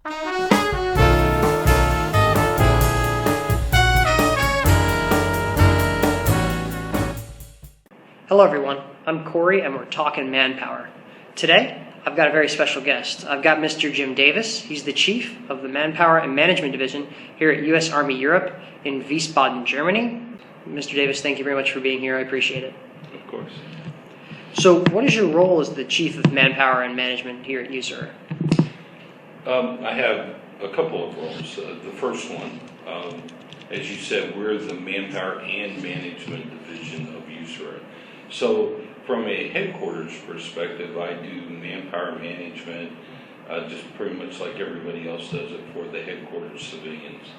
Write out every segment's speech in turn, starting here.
Hello everyone, I'm Corey and we're talking manpower. Today, I've got a very special guest. I've got Mr. Jim Davis. He's the Chief of the Manpower and Management Division here at U.S. Army Europe in Weisbaden, Germany. Mr. Davis, thank you very much for being here. I appreciate it. Of course. So what is your role as the Chief of Manpower and Management here at USAR? I have a couple of roles. The first one, as you said, we're the Manpower and Management Division of USAR. So from a headquarters perspective, I do manpower management, just pretty much like everybody else does it for the headquarters civilians.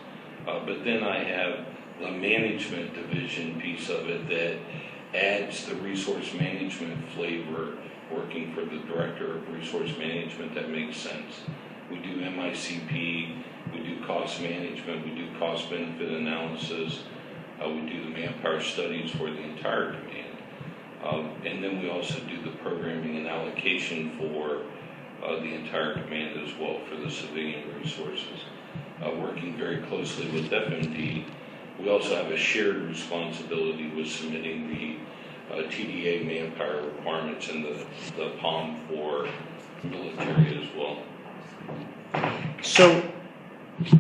But then I have the management division piece of it that adds the resource management flavor, working for the director of resource management. That makes sense. We do MICP, we do cost management, we do cost benefit analysis, we do the manpower studies for the entire command. And then we also do the programming and allocation for the entire command as well for the civilian resources. Working very closely with FMD, we also have a shared responsibility with submitting the TDA manpower requirements and the POM for military as well. So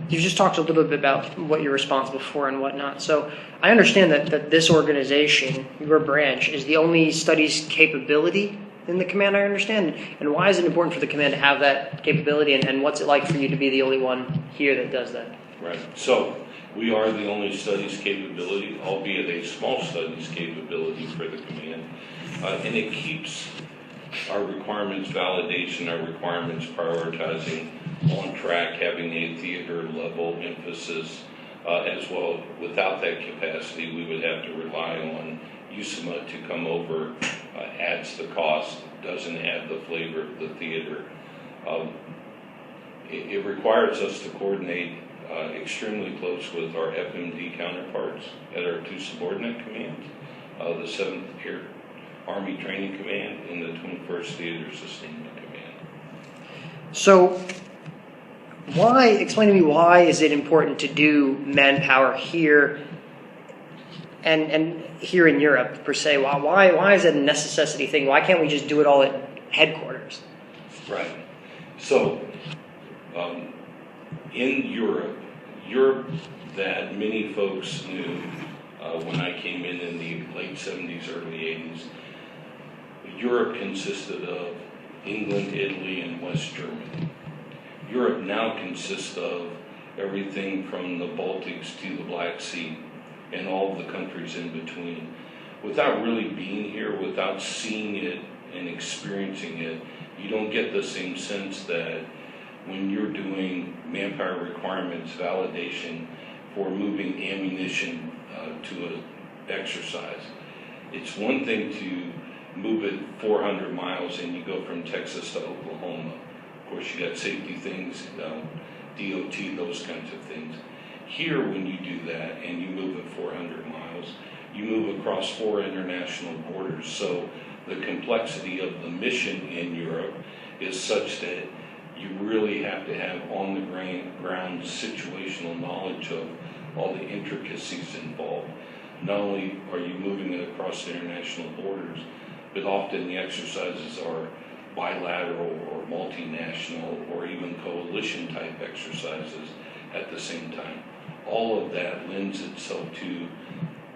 you just talked a little bit about what you're responsible for and whatnot. So I understand that this organization, your branch, is the only studies capability in the command, I understand. And why is it important for the command to have that capability, and what's it like for you to be the only one here that does that? Right. So we are the only studies capability, albeit a small studies capability for the command. And it keeps our requirements validation, our requirements prioritizing on track, having a theater level emphasis as well. Without that capacity, we would have to rely on USMA to come over, adds the cost, doesn't add the flavor of the theater. It requires us to coordinate extremely close with our FMD counterparts at our two subordinate commands, the 7th Air Army Training Command and the 21st Theater Sustainment Command. So explain to me, why is it important to do manpower here and here in Europe per se? Why is it a necessity thing? Why can't we just do it all at headquarters? Right. So in Europe that many folks knew when I came in the late 70s, early 80s, Europe consisted of England, Italy, and West Germany. Europe now consists of everything from the Baltics to the Black Sea and all of the countries in between. Without really being here, without seeing it and experiencing it, you don't get the same sense that when you're doing manpower requirements validation for moving ammunition to an exercise. It's one thing to move it 400 miles and you go from Texas to Oklahoma. Of course, you got safety things, DOT, those kinds of things. Here, when you do that and you move it 400 miles, you move across 4 international borders. So the complexity of the mission in Europe is such that you really have to have on the ground situational knowledge of all the intricacies involved. Not only are you moving it across international borders, but often the exercises are bilateral or multinational or even coalition type exercises at the same time. All of that lends itself to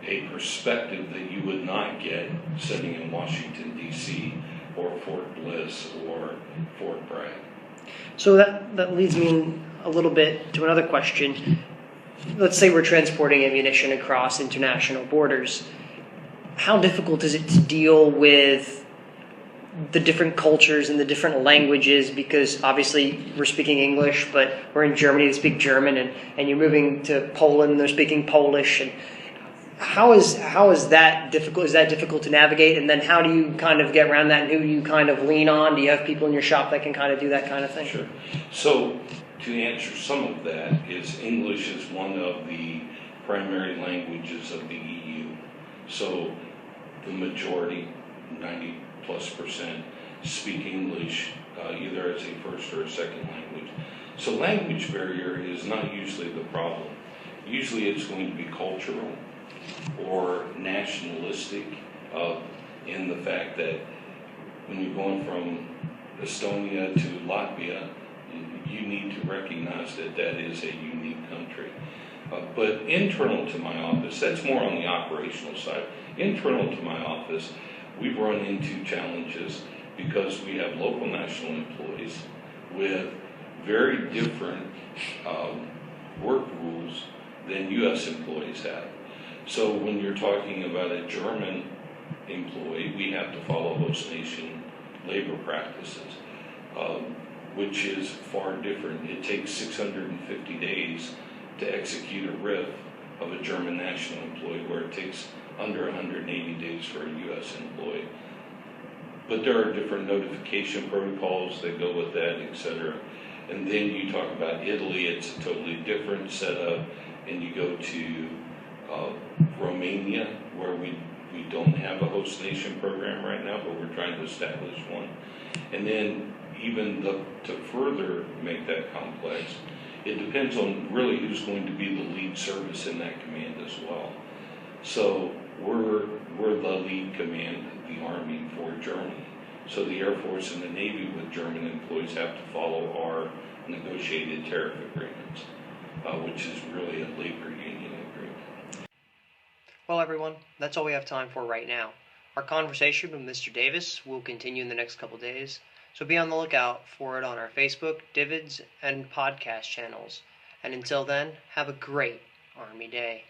a perspective that you would not get sitting in Washington, D.C. or Fort Bliss or Fort Bragg. So that leads me a little bit to another question. Let's say we're transporting ammunition across international borders. How difficult is it to deal with the different cultures and the different languages? Because obviously we're speaking English, but we're in Germany, they speak German, and you're moving to Poland, they're speaking Polish. And how is that difficult? Is that difficult to navigate? And then how do you kind of get around that, and who do you kind of lean on? Do you have people in your shop that can kind of do that kind of thing? Sure. So to answer some of that, is English is one of the primary languages of the EU. So the majority, 90+%, speak English either as a first or a second language. So language barrier is not usually the problem. Usually it's going to be cultural or nationalistic, in the fact that when you're going from Estonia to Latvia, you need to recognize that that is a unique country. But internal to my office, that's more on the operational side. Internal to my office, we've run into challenges because we have local national employees with very different work rules than U.S. employees have. So when you're talking about a German employee, we have to follow host nation labor practices, which is far different. It takes 650 days to execute a RIF of a German national employee, where it takes under 180 days for a U.S. employee. But there are different notification protocols that go with that, etc. And then you talk about Italy, it's a totally different setup. And you go to Romania, where we don't have a host nation program right now, but we're trying to establish one. And then even to further make that complex, it depends on really who's going to be the lead service in that command as well. So we're the lead command, the Army, for Germany. So the Air Force and the Navy with German employees have to follow our negotiated tariff agreements, which is really a labor union agreement. Well, everyone, that's all we have time for right now. Our conversation with Mr. Davis will continue in the next couple days, so be on the lookout for it on our Facebook, Divids, and podcast channels. And until then, have a great Army Day.